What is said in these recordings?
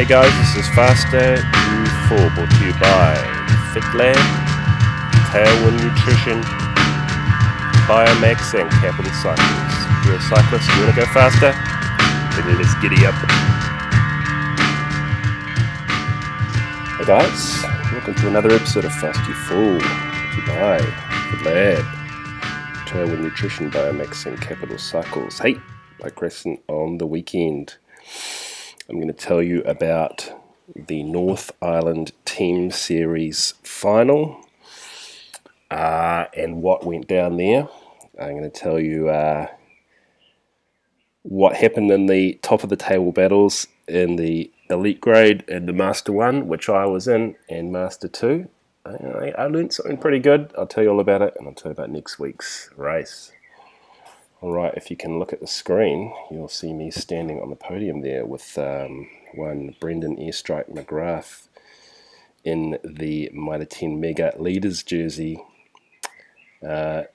Hey guys, this is Faster U4 brought to you by FitLab, Tailwind Nutrition, Biomaxa and Capital Cycles. If you're a cyclist, you want to go faster? Then let's giddy up. Hey guys, welcome to another episode of Fast U4 brought to you by FitLab, Tailwind Nutrition, Biomaxa and Capital Cycles. Hey, like racing on the weekend. I'm going to tell you about the North Island Team Series final and what went down there. I'm going to tell you what happened in the top of the table battles in the Elite grade and the Master 1, which I was in, and Master 2. I learned something pretty good. I'll tell you all about it, and I'll tell you about next week's race. Alright, if you can look at the screen, you'll see me standing on the podium there with one Brendan Airstrike McGrath in the Mitre 10 Mega Leaders jersey. And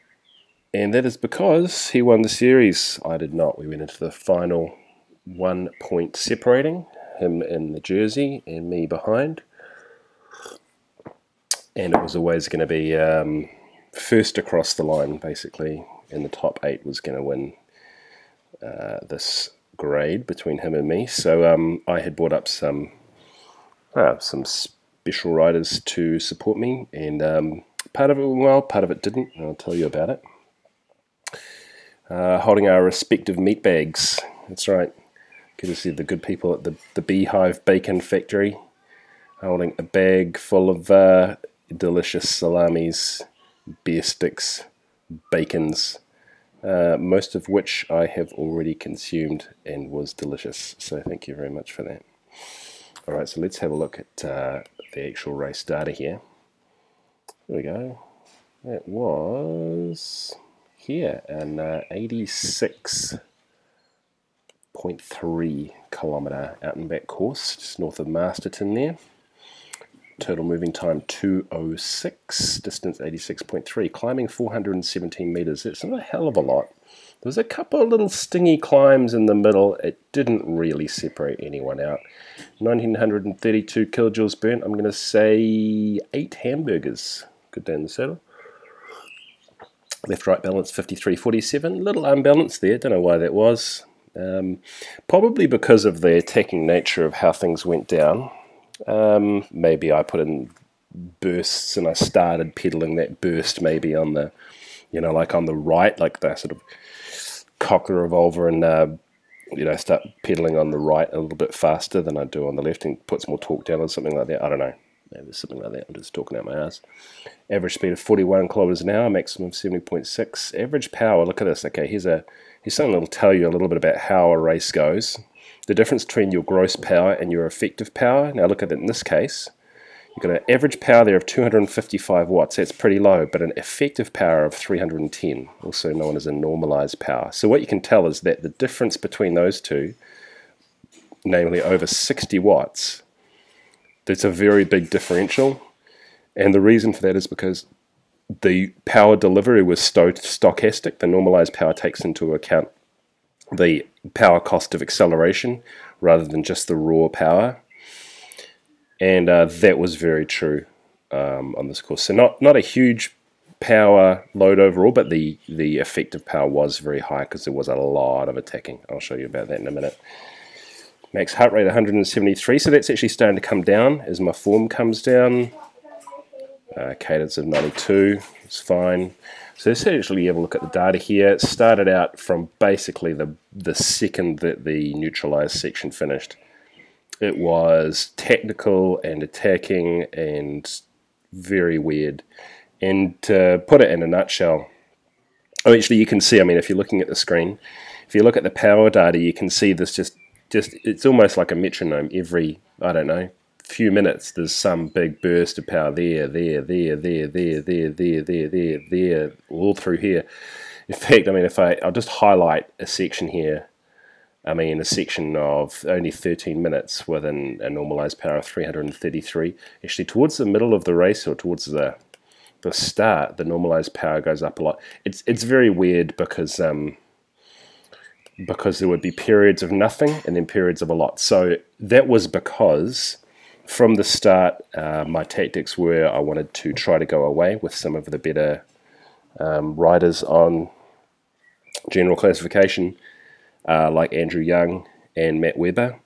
that is because he won the series. I did not. We went into the final 1 point separating, him in the jersey and me behind. And it was always going to be first across the line, basically. And the top 8 was going to win this grade between him and me. So I had brought up some special riders to support me, and part of it went well, part of it didn't, and I'll tell you about it. Holding our respective meat bags. That's right. Good to see the good people at the Beehive Bacon Factory holding a bag full of delicious salamis, beer sticks, bacons, most of which I have already consumed and was delicious, so thank you very much for that. Alright, so let's have a look at the actual race data here. There we go. It was here, an 86.3 kilometre out and back course, just north of Masterton there. Total moving time 2:06, distance 86.3, climbing 417 meters. It's not a hell of a lot. There was a couple of little stingy climbs in the middle. It didn't really separate anyone out. 1932 kilojoules burnt. I'm going to say 8 hamburgers. Good day in the saddle. Left-right balance 53.47. Little unbalanced there. Don't know why that was. Probably because of the attacking nature of how things went down. Maybe I put in bursts and I started pedaling that burst maybe on the, like on the right, like the sort of cock the revolver and, start pedaling on the right a little bit faster than I do on the left and puts more torque down or something like that. I don't know. Maybe there's something like that. I'm just talking out my ass. Average speed of 41 kilometers an hour, maximum of 70.6. Average power, look at this. Okay, here's something that'll tell you a little bit about how a race goes. The difference between your gross power and your effective power. Now look at it in this case. You've got an average power there of 255 watts. That's pretty low, but an effective power of 310, also known as a normalized power. So what you can tell is that the difference between those two, namely over 60 watts, that's a very big differential. And the reason for that is because the power delivery was stochastic. The normalized power takes into account the power cost of acceleration rather than just the raw power, and that was very true on this course. So not a huge power load overall, but the effective power was very high because there was a lot of attacking. I'll show you about that in a minute. Max heart rate 173, so that's actually starting to come down as my form comes down. Cadence of 92, it's fine. So let's actually have a look at the data here. It started out from basically the second that the neutralized section finished. It was technical and attacking and very weird. And to put it in a nutshell, actually you can see, if you're looking at the screen, if you look at the power data, you can see this just it's almost like a metronome. Every, I don't know, few minutes there's some big burst of power there, all through here. In fact, I'll just highlight a section here, a section of only 13 minutes with a normalized power of 333. Actually towards the middle of the race, or towards the start, the normalized power goes up a lot. It's very weird because because there would be periods of nothing and then periods of a lot. So that was because from the start, my tactics were I wanted to try to go away with some of the better riders on general classification, like Andrew Young and Matt Webber.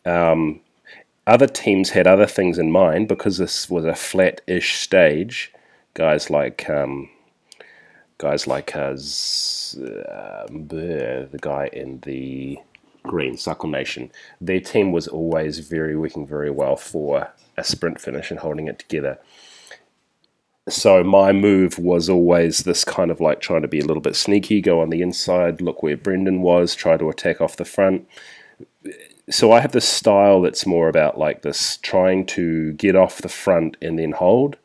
Other teams had other things in mind because this was a flat-ish stage. Guys like the guy in the green, Suckle Nation, their team was always working very well for a sprint finish and holding it together. So my move was always this kind of like trying to be a little bit sneaky, go on the inside, look where Brendan was, try to attack off the front. So I have this style that's more about like this, trying to get off the front and then hold.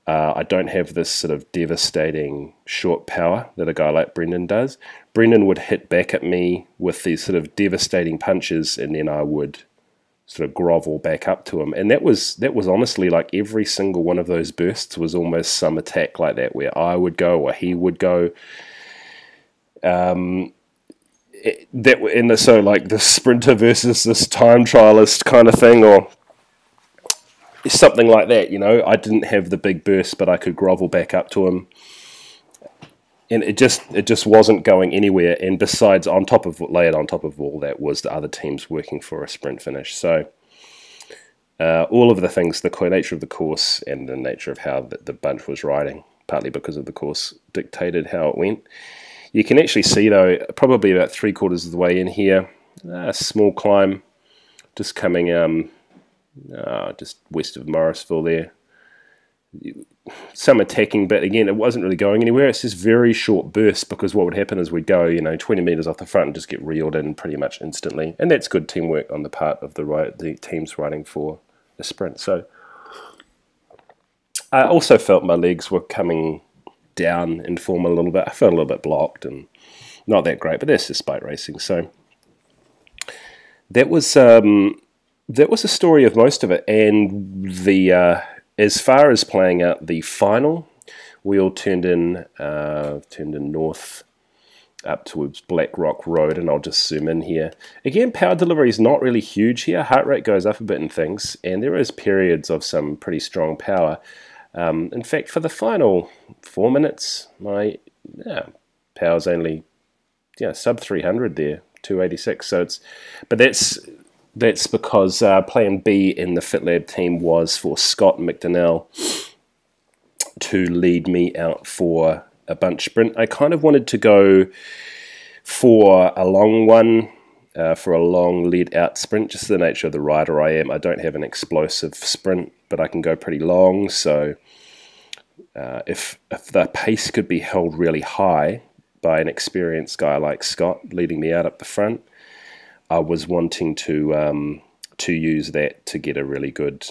I don't have this sort of devastating short power that a guy like Brendan does. Brendan would hit back at me with these sort of devastating punches, and then I would sort of grovel back up to him. And that was honestly like every single one of those bursts was almost some attack like that, where I would go or he would go. So like the sprinter versus this time trialist kind of thing, or something like that, you know. I didn't have the big burst, but I could grovel back up to him, and it just wasn't going anywhere. And besides, layered on top of all that was the other teams working for a sprint finish. So all of the things, the nature of the course and the nature of how the bunch was riding, partly because of the course, dictated how it went. You can actually see though, probably about 3/4 of the way in here, a small climb, just coming just west of Morrisville there. Some attacking, but again, it wasn't really going anywhere. It's just very short bursts, because what would happen is we'd go, 20 meters off the front and just get reeled in pretty much instantly. And that's good teamwork on the part of the teams riding for a sprint. So I also felt my legs were coming down in form a little bit. I felt a little bit blocked and not that great, but that's just bike racing. So that was the story of most of it. And the as far as playing out the final, we all turned in north up towards Black Rock Road, and I'll just zoom in here. Again, power delivery is not really huge here. Heart rate goes up a bit in things, and there is periods of some pretty strong power. In fact, for the final 4 minutes, my power's only sub 300 there, 286. So that's because plan B in the FitLab team was for Scott McDonnell to lead me out for a bunch sprint. I kind of wanted to go for a long one, for a long lead out sprint, just the nature of the rider I am. I don't have an explosive sprint, but I can go pretty long. So if the pace could be held really high by an experienced guy like Scott leading me out up the front, I was wanting to use that to get a really good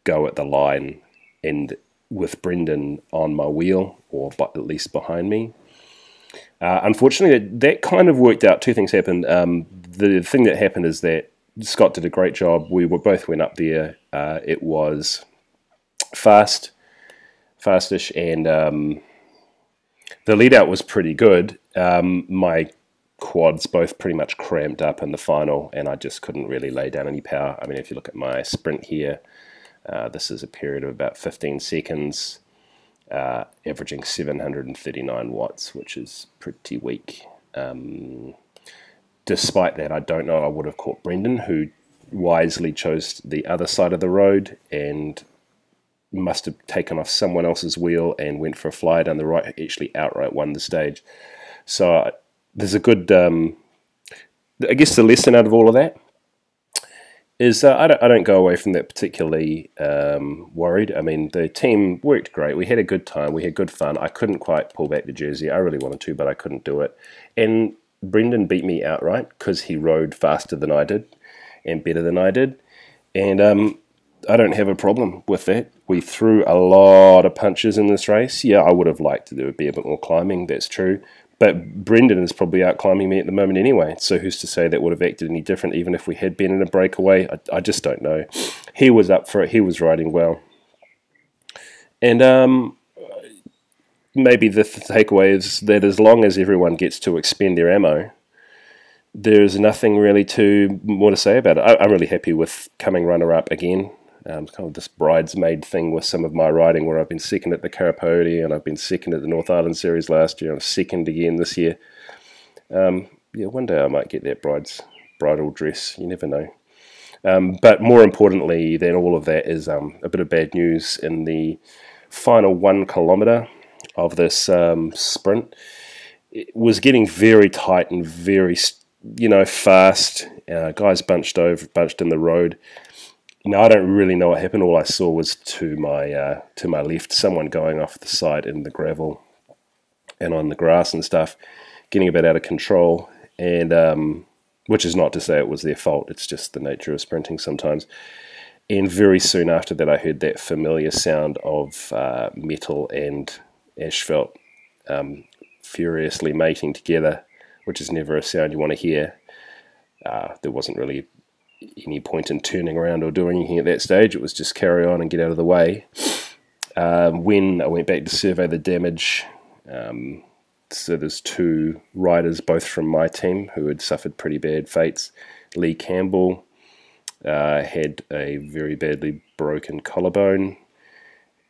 go at the line, and with Brendan on my wheel, or at least behind me. Unfortunately, that kind of worked out. Two things happened. The thing that happened is that Scott did a great job. We both went up there. It was fastish, and the lead out was pretty good. My quads both pretty much cramped up in the final, and I just couldn't really lay down any power. I mean, if you look at my sprint here, this is a period of about 15 seconds, averaging 739 watts, which is pretty weak. Despite that, I don't know I would have caught Brendan, who wisely chose the other side of the road and must have taken off someone else's wheel and went for a fly down the right, actually outright won the stage. So there's a good, I guess the lesson out of all of that is I don't go away from that particularly worried. I mean, the team worked great. We had a good time. We had good fun. I couldn't quite pull back the jersey. I really wanted to, but I couldn't do it. And Brendan beat me outright because he rode faster than I did and better than I did. And I don't have a problem with that. We threw a lot of punches in this race. Yeah, I would have liked to be a bit more climbing, that's true. But Brendan is probably out climbing me at the moment anyway, so who's to say that would have acted any different even if we had been in a breakaway? I just don't know. He was up for it. He was riding well. And maybe the takeaway is that as long as everyone gets to expend their ammo, there's nothing really more to say about it. I'm really happy with coming runner-up again. Kind of this bridesmaid thing with some of my riding, where I've been second at the Karapoti and I've been second at the North Island Series last year. I'm second again this year. Yeah, one day I might get that bridal dress. You never know. But more importantly than all of that is a bit of bad news in the final 1 kilometre of this sprint. It was getting very tight and very, fast. Guys bunched in the road. I don't really know what happened. All I saw was to my left, someone going off the side in the gravel and on the grass and stuff, getting a bit out of control. And which is not to say it was their fault. It's just the nature of sprinting sometimes. And very soon after that, I heard that familiar sound of metal and asphalt furiously mating together, which is never a sound you want to hear. There wasn't really any point in turning around or doing anything at that stage. It was just carry on and get out of the way. When I went back to survey the damage, so there's 2 riders, both from my team, who had suffered pretty bad fates. Lee Campbell had a very badly broken collarbone.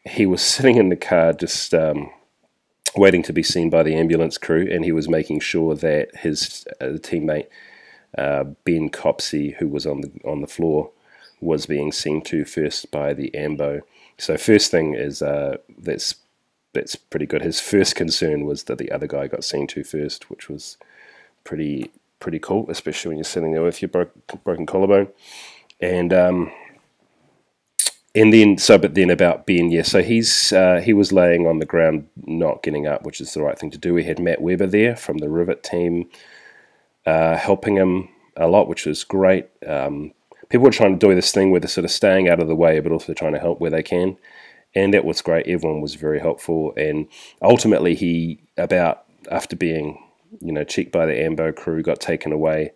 He was sitting in the car just waiting to be seen by the ambulance crew, and he was making sure that his teammate Ben Copsey, who was on the floor, was being seen to first by the ambo. So first thing is that's pretty good. His first concern was that the other guy got seen to first, which was pretty cool, especially when you're sitting there with your broken collarbone. And then about Ben, yeah. So he was laying on the ground, not getting up, which is the right thing to do. We had Matt Weber there from the Rivet team, helping him a lot, which was great. People were trying to do this thing where they're sort of staying out of the way, but also trying to help where they can, and that was great. Everyone was very helpful, and ultimately he, after being checked by the ambo crew, got taken away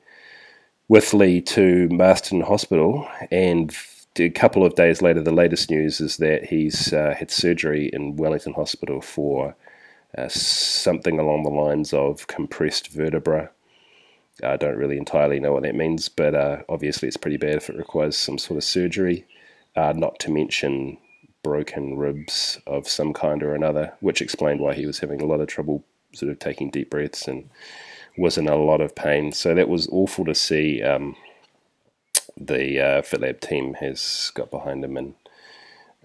with Lee to Marston Hospital, and a couple of days later, the latest news is that he's had surgery in Wellington Hospital for something along the lines of compressed vertebra. I don't really entirely know what that means, but obviously it's pretty bad if it requires some sort of surgery, not to mention broken ribs of some kind or another, which explained why he was having a lot of trouble sort of taking deep breaths and was in a lot of pain. So that was awful to see. The FitLab team has got behind him and,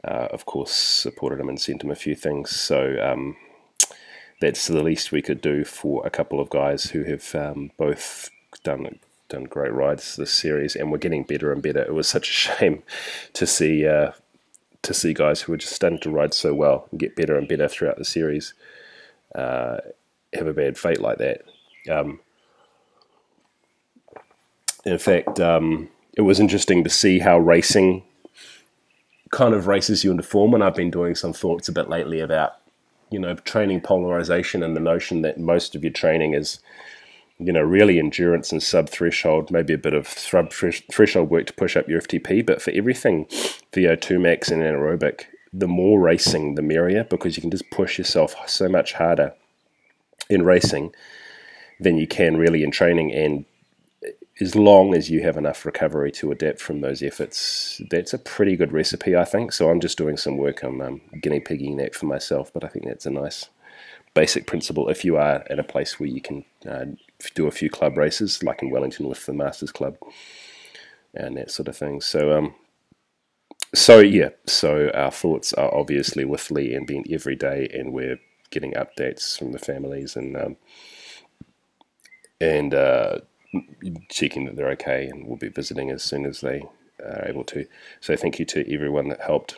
of course, supported him and sent him a few things. So that's the least we could do for a couple of guys who have both done great rides this series, and we're getting better and better. It was such a shame to see guys who were just starting to ride so well and get better and better throughout the series have a bad fate like that. In fact, it was interesting to see how racing kind of races you into form, and I've been doing some thoughts a bit lately about training polarization and the notion that most of your training is really endurance and sub-threshold, maybe a bit of threshold work to push up your FTP, but for everything VO2 max and anaerobic, the more racing the merrier, because you can just push yourself so much harder in racing than you can really in training, and as long as you have enough recovery to adapt from those efforts, that's a pretty good recipe, I think. So I'm just doing some work on guinea pigging that for myself, but I think that's a nice basic principle if you are at a place where you can do a few club races, like in Wellington with the Masters Club and that sort of thing. So so our thoughts are obviously with Lee and Ben every day, and we're getting updates from the families and checking that they're okay, and we'll be visiting as soon as they are able to. So thank you to everyone that helped,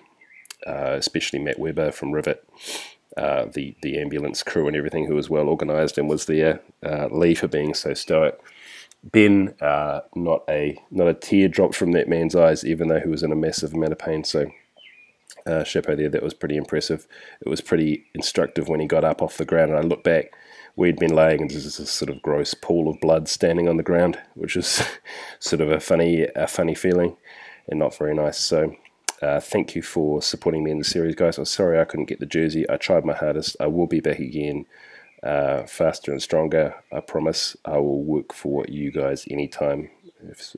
especially Matt Weber from Rivet, the ambulance crew and everything, who was well organised and was there, Lee for being so stoic. Ben, not a tear dropped from that man's eyes, even though he was in a massive amount of pain. So chapeau there, that was pretty impressive. It was pretty instructive when he got up off the ground, and I looked back. We'd been laying, and there's this sort of gross pool of blood standing on the ground, which is sort of a funny feeling and not very nice. So thank you for supporting me in the series, guys. I'm sorry I couldn't get the jersey. I tried my hardest. I will be back again. faster and stronger. I promise I will work for you guys anytime.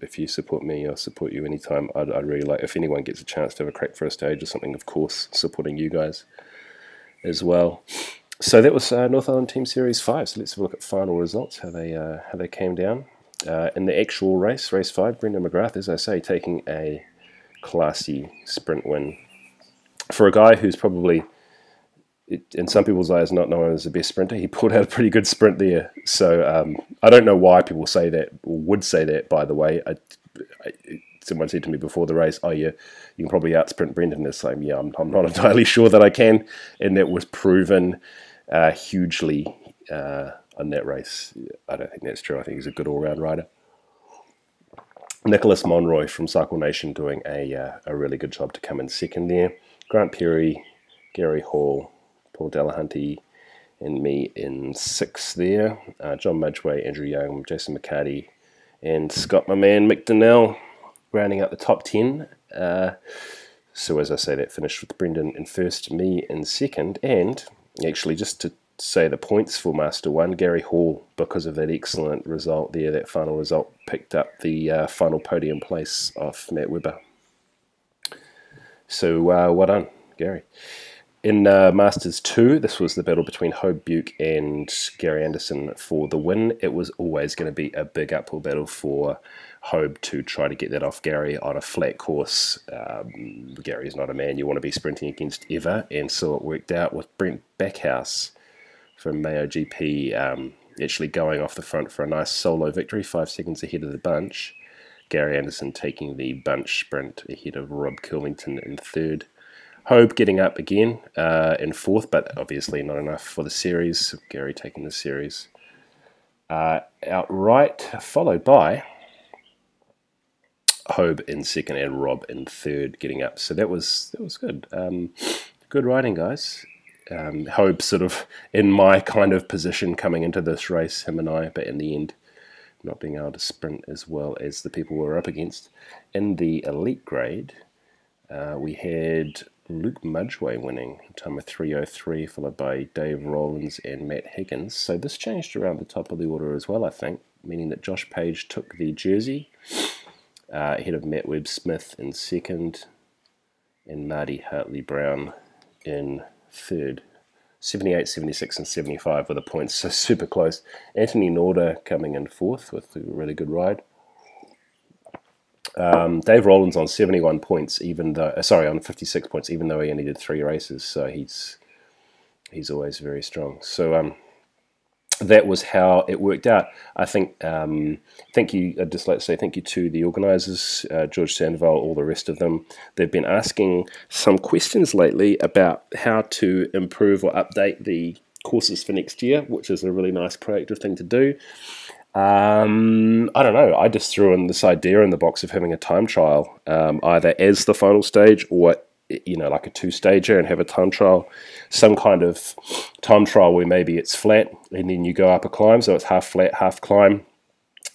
If you support me, I'll support you anytime. I'd really like, if anyone gets a chance to have a crack for a stage or something, of course, supporting you guys as well. So that was North Island Team Series 5. So let's have a look at final results, how they came down. In the actual race 5, Brendan McGrath, as I say, taking a classy sprint win. For a guy who's probably, in some people's eyes, not known as the best sprinter, he pulled out a pretty good sprint there. So I don't know why people say that, or would say that, by the way. Someone said to me before the race, oh yeah, you can probably out sprint Brendan. It's like, yeah, I'm not entirely sure that I can. And that was proven hugely on that race. I don't think that's true. I think he's a good all-round rider. Nicholas Monroy from Cycle Nation doing a really good job to come in second there. Grant Perry, Gary Hall, Paul Delahunty, and me in 6th there. John Mudgway, Andrew Young, Jason McCarty, and Scott, my man, Mick Donnell, rounding out the top 10. So as I say, that finished with Brendan in 1st, me in 2nd, and actually just to say the points for Master 1, Gary Hall, because of that excellent result there, that final result, picked up the final podium place off Matt Webber. So well done, Gary. In Masters 2, this was the battle between Hobe Buke and Gary Anderson for the win. It was always going to be a big uphill battle for Hobe to try to get that off Gary on a flat course. Gary's not a man you want to be sprinting against ever, and so it worked out with Brent Backhouse from Mayo GP actually going off the front for a nice solo victory, 5 seconds ahead of the bunch. Gary Anderson taking the bunch sprint ahead of Rob Kilmington in 3rd. Hobe getting up again in 4th, but obviously not enough for the series. Gary taking the series outright, followed by Hobe in 2nd and Rob in 3rd getting up. So that was good. Good riding, guys. Hobe sort of in my kind of position coming into this race, him and I, but in the end not being able to sprint as well as the people we were up against. In the elite grade, we had Luke Mudgway winning, a time of 3:03, followed by Dave Rollins and Matt Higgins. So this changed around the top of the order as well, I think, meaning that Josh Page took the jersey ahead of Matt Webb-Smith in 2nd and Marty Hartley-Brown in 3rd. 78, 76 and 75 were the points, so super close. Anthony Norder coming in 4th with a really good ride. Dave Rollins on 71 points, even though on 56 points, even though he only did 3 races. So he's always very strong. So that was how it worked out. I think. Thank you. I'd just like to say thank you to the organisers, George Sandoval, all the rest of them. They've been asking some questions lately about how to improve or update the courses for next year, which is a really nice proactive thing to do. I don't know, I just threw in this idea in the box of having a time trial, either as the final stage or, you know, like a 2-stager and have a time trial, some kind of time trial where maybe it's flat and then you go up a climb, so it's half flat, half climb,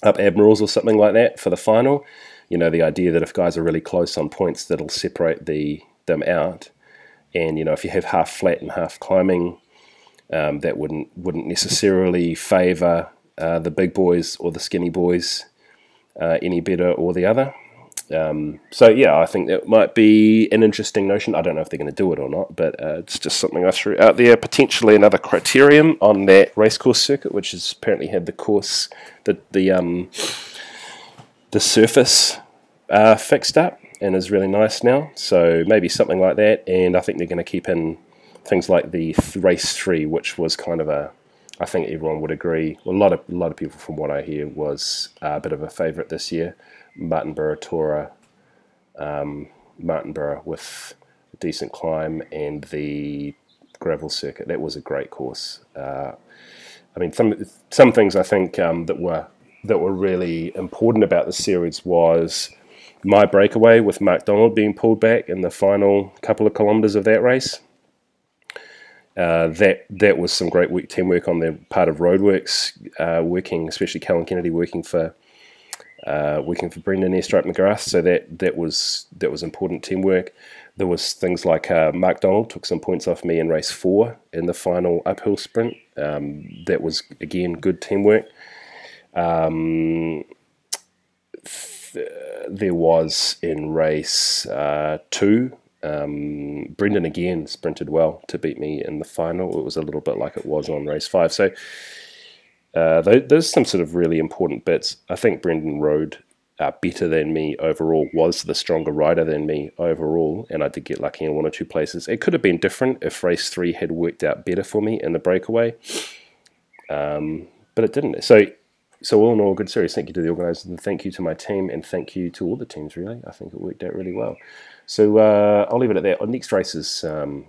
up Admirals or something like that for the final. You know, the idea that if guys are really close on points, that'll separate them out. And, you know, if you have half flat and half climbing, that wouldn't necessarily favour the big boys or the skinny boys any better or the other. So yeah, I think that might be an interesting notion. I don't know if they're going to do it or not, but it's just something I threw out there. Potentially another criterium on that racecourse circuit, which has apparently had the course, the surface fixed up and is really nice now. So maybe something like that. And I think they're going to keep in things like the race 3, which was kind of a, I think everyone would agree, well, a lot of people from what I hear was a bit of a favourite this year. Martinborough Tora, Martinborough with a decent climb, and the gravel circuit. That was a great course. I mean, some things I think that were really important about the series was my breakaway with Mark Donald being pulled back in the final couple of kilometres of that race. That was some great teamwork on the part of Roadworks, working, especially Callum Kennedy, working for working for Brendan Airstrike McGrath, so that was important teamwork. There was things like Mark Donald took some points off me in race 4 in the final uphill sprint. That was again good teamwork. There was in race 2, Brendan again sprinted well to beat me in the final. It was a little bit like it was on race 5. So there's some sort of really important bits. I think Brendan rode better than me overall, was the stronger rider than me overall, and I did get lucky in 1 or 2 places. It could have been different if race 3 had worked out better for me in the breakaway, but it didn't. So all in all, good series. Thank you to the organisers, and thank you to my team, and thank you to all the teams, really. I think it worked out really well. So I'll leave it at that. Our next race is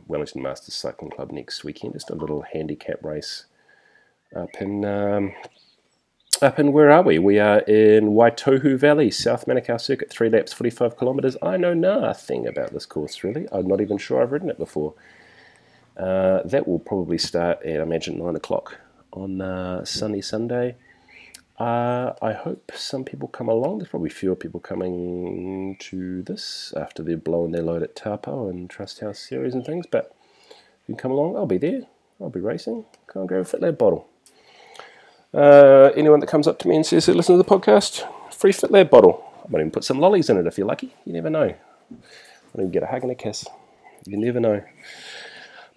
Wellington Masters Cycling Club next weekend. Just a little handicap race up in where are we? We are in Waitohu Valley, South Manukau Circuit, 3 laps, 45 kilometres. I know nothing about this course, really. I'm not even sure I've ridden it before. That will probably start at, I imagine, 9 o'clock on sunny Sunday. I hope some people come along. There's probably fewer people coming to this after they've blown their load at Taupo and Trust House Series and things, but if you can come along, I'll be there. I'll be racing. Come and grab a FitLab bottle. Anyone that comes up to me and says they listen to the podcast, free FitLab bottle. I might even put some lollies in it if you're lucky. You never know. I might even get a hug and a kiss. You never know.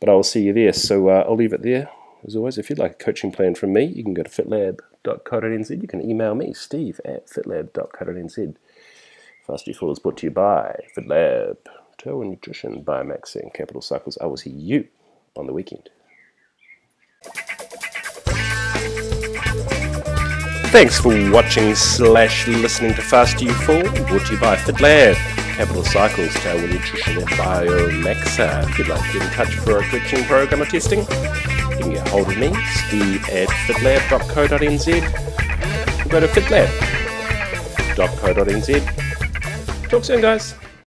But I will see you there. So I'll leave it there. As always, if you'd like a coaching plan from me, you can go to fitlab.co.nz. You can email me, steve@fitlab.co.nz. Fast You Fall is brought to you by FitLab, Tailwind Nutrition, Biomaxa, and Capital Cycles. I will see you on the weekend. Thanks for watching / listening to Fast You Fall, brought to you by FitLab, Capital Cycles, Tailwind Nutrition, and Biomaxa. If you'd like to get in touch for a coaching program or testing, you can get hold of me, steve@fitlab.co.nz. Go to fitlab.co.nz. Talk soon, guys.